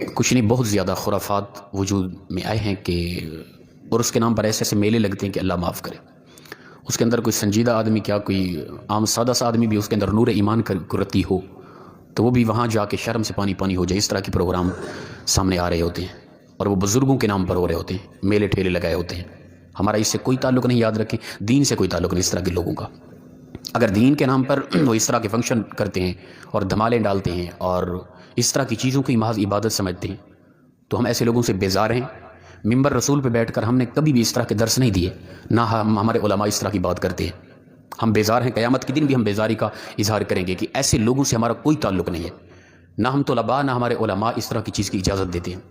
کچھ نہیں، بہت زیادہ خرافات وجود میں آئے ہیں کہ اور اس کے نام پر ایسے ایسے میلے لگتے ہیں کہ اللہ معاف کرے. اس کے اندر کوئی سنجیدہ آدمی کیا، کوئی عام سادہ سا آدمی بھی اس کے اندر نور ایمان کرتی ہو تو وہ بھی وہاں جا کے شرم سے پانی پانی ہو جائے. اس طرح کے پروگرام سامنے آ رہے ہوتے ہیں اور وہ بزرگوں کے نام پر ہو رہے ہوتے ہیں، میلے ٹھیلے لگائے ہوتے ہیں. ہمارا اس سے کوئی تعلق نہیں، یاد رکھیں، دین سے کوئی تعلق نہیں اس طرح کے لوگوں کا. اگر دین کے نام پر وہ اس طرح کے فنکشن کرتے ہیں اور دھمالے ڈالتے ہیں اور اس طرح کی چیزوں کی محض عبادت سمجھتے ہیں تو ہم ایسے لوگوں سے بیزار ہیں. ممبر رسول پہ بیٹھ کر ہم نے کبھی بھی اس طرح کے درس نہیں دیے، نہ ہمارے علماء اس طرح کی بات کرتے ہیں. ہم بیزار ہیں، قیامت کے دن بھی ہم بیزاری کا اظہار کریں گے کہ ایسے لوگوں سے ہمارا کوئی تعلق نہیں ہے. نہ ہم طلباء نہ ہمارے علماء اس طرح کی چیز کی اجازت دیتے ہیں.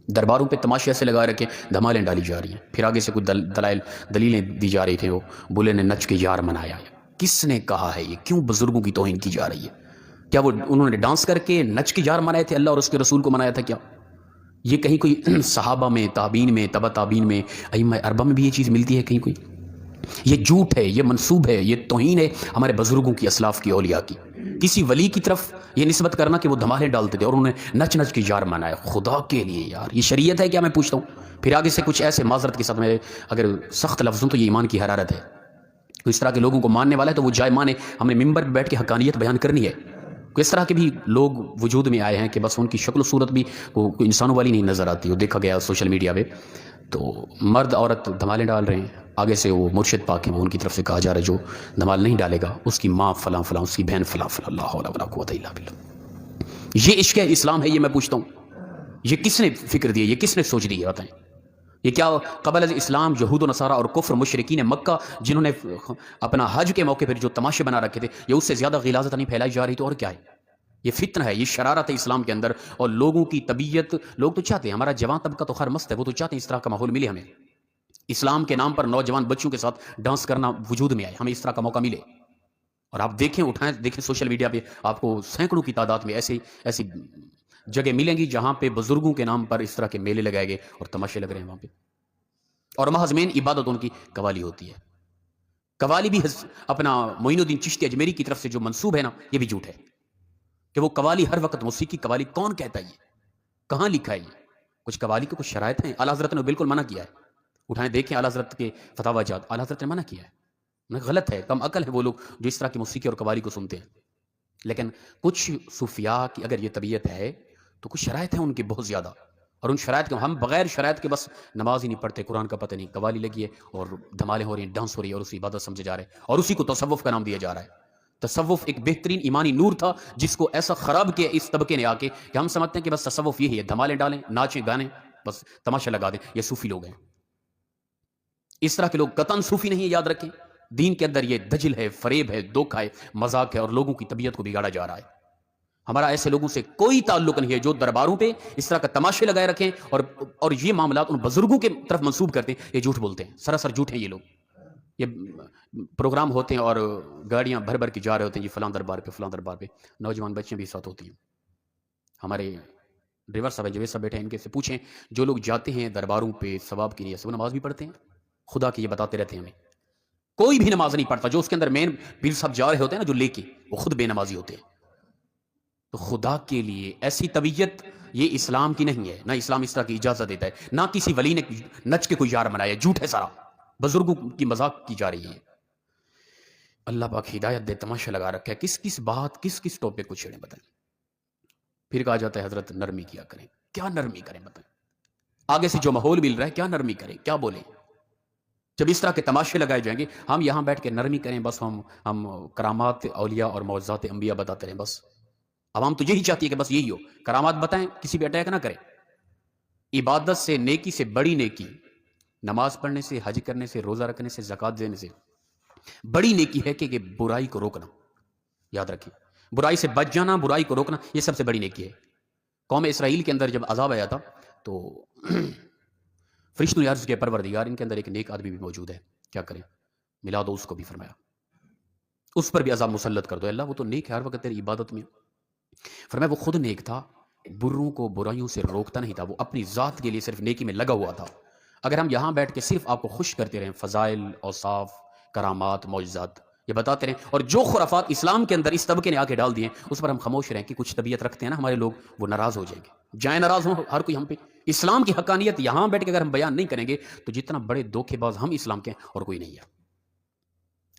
درباروں پہ تماشے ایسے لگا رکھے، دھمالیں ڈالی جا رہی ہیں، پھر آگے سے کچھ دلیلیں دی جا رہی تھیں. وہ بولے نے نچ کے یار منایا. کس نے کہا ہے یہ؟ کیوں بزرگوں کی توہین کی جا رہی ہے؟ کیا وہ انہوں نے ڈانس کر کے نچ کے یار منائے تھے؟ اللہ اور اس کے رسول کو منایا تھا کیا؟ یہ کہیں کوئی صحابہ میں، تابعین میں، تبع تابعین میں، ائمہ اربعہ میں بھی یہ چیز ملتی ہے کہیں کوئی؟ یہ جھوٹ ہے، یہ منسوب ہے، یہ توہین ہے ہمارے بزرگوں کی، اسلاف کی، اولیاء کی. کسی ولی کی طرف یہ نسبت کرنا کہ وہ دھمالے ڈالتے تھے اور انہوں نے نچ نچ کے یار منایا. خدا کے لیے یار، یہ شریعت ہے کیا؟ میں پوچھتا ہوں. پھر آگے سے کچھ ایسے معذرت کے ساتھ میں اگر سخت لفظوں تو یہ ایمان کی حرارت ہے. اس طرح کے لوگوں کو ماننے والا ہے تو وہ جائے مانے. ہم نے ممبر پہ بیٹھ کے حقانیت بیان کرنی ہے. اس طرح کے بھی لوگ وجود میں آئے ہیں کہ بس ان کی شکل و صورت بھی کوئی انسانوں والی نہیں نظر آتی. وہ دیکھا گیا سوشل میڈیا پہ تو مرد عورت دھمالے ڈال رہے ہیں. آگے سے وہ مرشد پاک ہیں، وہ ان کی طرف سے کہا جا رہا ہے جو دھمال نہیں ڈالے گا اس کی ماں فلاں فلاں، اس کی بہن فلاں فلاں. لا حول ولا قوت الا باللہ. یہ عشق اسلام ہے؟ یہ میں پوچھتا ہوں، یہ کس نے فکر دی ہے؟ یہ کس نے سوچ دی ہے؟ بتائیں. یہ کیا قبل از اسلام یہود و نصارہ اور کفر مشرکین مکہ جنہوں نے اپنا حج کے موقع پر جو تماشے بنا رکھے تھے، یہ اس سے زیادہ غلاظت نہیں پھیلائی جا رہی؟ تو اور کیا ہے؟ یہ فتنہ ہے، یہ شرارت ہے اسلام کے اندر. اور لوگوں کی طبیعت، لوگ تو چاہتے ہیں، ہمارا جوان طبقہ تو خیر مست ہے، وہ تو چاہتے ہیں اس طرح کا ماحول ملے ہمیں. اسلام کے نام پر نوجوان بچوں کے ساتھ ڈانس کرنا وجود میں آئے، ہمیں اس طرح کا موقع ملے. اور آپ دیکھیں، اٹھائیں، دیکھیں سوشل میڈیا پہ آپ کو سینکڑوں کی تعداد میں ایسی جگہ ملیں گی جہاں پہ بزرگوں کے نام پر اس طرح کے میلے لگائے گئے اور تماشے لگ رہے ہیں وہاں پہ. اور محض مین عبادت ان کی قوالی ہوتی ہے. قوالی بھی اپنا معین الدین چشتی اجمیری کی طرف سے جو منسوب ہے نا، یہ بھی جھوٹ ہے کہ وہ قوالی ہر وقت موسیقی قوالی. کون کہتا ہے یہ؟ کہاں لکھا ہے یہ؟ کچھ قوالی کی کچھ شرائط ہیں. اعلیٰ حضرت نے بالکل منع کیا ہے. اٹھائیں دیکھیں اعلیٰ حضرت کے فتاوی جات، اعلیٰ حضرت نے منع کیا ہے. غلط ہے، کم عقل ہے وہ لوگ جو اس طرح کی موسیقی اور قوالی کو سنتے ہیں. لیکن کچھ صوفیاء کی اگر یہ طبیعت ہے تو کچھ شرائط ہیں ان کی بہت زیادہ، اور ان شرائط کے ہم بغیر شرائط کے بس نماز ہی نہیں پڑھتے، قرآن کا پتہ نہیں، قوالی لگی ہے اور دھمالے ہو رہی ہیں، ڈانس ہو رہی ہے اور اسی عبادت سمجھے جا رہے ہیں اور اسی کو تصوف کا نام دیا جا رہا ہے. تصوف ایک بہترین ایمانی نور تھا جس کو ایسا خراب کیا اس طبقے نے آ کے کہ ہم سمجھتے ہیں کہ بس تصوف یہی ہے، دھمالے ڈالیں، ناچیں گانے، بس تماشا لگا دیں. یہ صوفی لوگ ہیں. اس طرح کے لوگ قطعاً صوفی نہیں. یاد رکھیں، دین کے اندر یہ دجل ہے، فریب ہے، دھوکہ ہے، مذاق ہے اور لوگوں کی طبیعت کو بگاڑا جا رہا ہے. ہمارا ایسے لوگوں سے کوئی تعلق نہیں ہے جو درباروں پہ اس طرح کا تماشے لگائے رکھیں اور یہ معاملات ان بزرگوں کے طرف منسوب کرتے ہیں. یہ جھوٹ بولتے ہیں، سراسر جھوٹ ہیں یہ لوگ. یہ پروگرام ہوتے ہیں اور گاڑیاں بھر بھر کے جا رہے ہوتے ہیں، یہ فلاں دربار پہ فلاں دربار پہ. نوجوان بچے بھی ساتھ ہوتی ہیں. ہمارے ڈرائیور صاحب جوید صاحب بیٹھے ہیں، ان کے سے پوچھیں جو لوگ جاتے ہیں درباروں پہ ثواب کی نیت سے، وہ نماز بھی پڑھتے ہیں؟ خدا کی یہ بتاتے رہتے ہیں ہمیں. کوئی بھی نماز نہیں پڑھتا. جو اس کے اندر مین پیر صاحب جا رہے ہوتے ہیں نا، جو لے کے، وہ خود بے نمازی ہوتے ہیں. تو خدا کے لیے ایسی طبیعت یہ اسلام کی نہیں ہے. نہ اسلام اس طرح کی اجازت دیتا ہے، نہ کسی ولی نے نچ کے کوئی یار منایا. جھوٹ ہے سارا، بزرگوں کی مذاق کی جا رہی ہے. اللہ پاک ہدایت دے. تماشا لگا رکھا ہے، کس کس بات، کس کس ٹاپک کو چھیڑیں بتائیں. پھر کہا جاتا ہے حضرت نرمی کیا کریں. کیا نرمی کریں بتائیں؟ آگے سے جو ماحول مل رہا ہے کیا نرمی کریں، کیا بولیں؟ جب اس طرح کے تماشے لگائے جائیں گے، ہم یہاں بیٹھ کے نرمی کریں، بس ہم کرامات اولیاء اور معجزات انبیاء بتاتے رہیں. بس عوام تو یہی چاہتی ہے کہ بس یہی ہو، کرامات بتائیں، کسی پہ اٹیک نہ کریں. عبادت سے، نیکی سے بڑی نیکی، نماز پڑھنے سے، حج کرنے سے، روزہ رکھنے سے، زکوٰۃ دینے سے بڑی نیکی ہے کہ برائی کو روکنا. یاد رکھیں، برائی سے بچ جانا، برائی کو روکنا، یہ سب سے بڑی نیکی ہے. قوم اسرائیل کے اندر جب عذاب آیا تھا تو فرشتوں نے عرض کیا پروردگار، ان کے اندر ایک نیک آدمی بھی موجود ہے، کیا کریں؟ ملا دو اس کو بھی. فرمایا اس پر بھی عذاب مسلط کر دو. اللہ وہ تو نیک ہے، ہر وقت تیری عبادت میں. فرمایا وہ خود نیک تھا، بروں کو برائیوں سے روکتا نہیں تھا، وہ اپنی ذات کے لیے صرف نیکی میں لگا ہوا تھا. اگر ہم یہاں بیٹھ کے صرف آپ کو خوش کرتے رہیں، فضائل، اوصاف، کرامات، معجزات یہ بتاتے رہیں، اور جو خرافات اسلام کے اندر اس طبقے نے آ کے ڈال دیے اس پر ہم خاموش رہیں کہ کچھ طبیعت رکھتے ہیں نا ہمارے لوگ، وہ ناراض ہو جائیں گے. جائیں ناراض ہوں ہر کوئی ہم پہ. اسلام کی حقانیت یہاں بیٹھ کے اگر ہم بیان نہیں کریں گے تو جتنا بڑے دھوکے باز ہم اسلام کے ہیں اور کوئی نہیں ہے.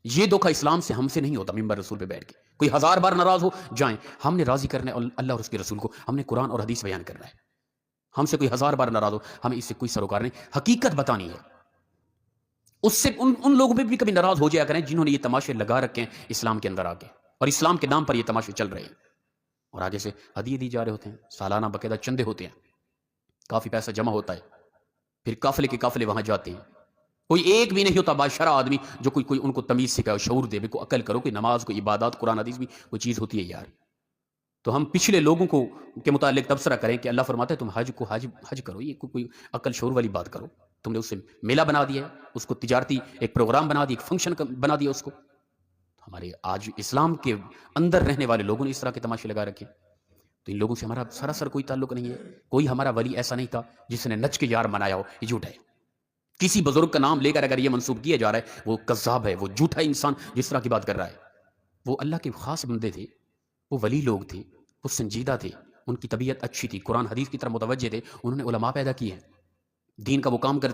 یہ دھوکہ اسلام سے ہم سے نہیں ہوتا. ممبر رسول پہ بیٹھ کے کوئی 1000 بار ناراض ہو جائیں, ہم نے راضی کرنا ہے اللہ اور اس کے رسول کو, ہم نے قرآن اور حدیث بیان کرنا ہے. ہم سے کوئی 1000 بار ناراض ہو, ہمیں اس سے کوئی سروکار نہیں, حقیقت بتانی ہے. اس سے ان لوگوں پہ بھی کبھی ناراض ہو جایا کریں جنہوں نے یہ تماشے لگا رکھے ہیں اسلام کے اندر آ کے, اور اسلام کے نام پر یہ تماشے چل رہے ہیں, اور آگے سے ہدیے دی جا رہے ہوتے ہیں, سالانہ باقاعدہ چندے ہوتے ہیں, کافی پیسہ جمع ہوتا ہے, پھر قافلے کے قافلے وہاں جاتے ہیں. کوئی ایک بھی نہیں ہوتا بادشاہ آدمی جو کوئی ان کو تمیز سکھائے, شعور دے, کوئی عقل کرو, کوئی نماز, کوئی عبادات, قرآن حدیث بھی کوئی چیز ہوتی ہے یار. تو ہم پچھلے لوگوں کو کے متعلق تبصرہ کریں کہ اللہ فرماتا ہے تم حج کرو, یہ کوئی عقل شعور والی بات کرو. تم نے اس سے میلہ بنا دیا ہے, اس کو تجارتی ایک پروگرام بنا دیا, ایک فنکشن بنا دیا اس کو. ہمارے آج اسلام کے اندر رہنے والے لوگوں نے اس طرح کے تماشے لگا رکھے. تو ان لوگوں سے ہمارا سراسر کوئی تعلق نہیں ہے. کوئی ہمارا ولی ایسا نہیں تھا جس نے نچ کے یار منایا ہو, یہ جھوٹ ہے. کسی بزرگ کا نام لے کر اگر یہ منسوب کیا جا رہا ہے وہ کذاب ہے, وہ جھوٹا انسان جس طرح کی بات کر رہا ہے. وہ اللہ کے خاص بندے تھے, وہ ولی لوگ تھے, وہ سنجیدہ تھے, ان کی طبیعت اچھی تھی, قرآن حدیث کی طرف متوجہ تھے, انہوں نے علماء پیدا کیے ہیں, دین کا وہ کام کرتے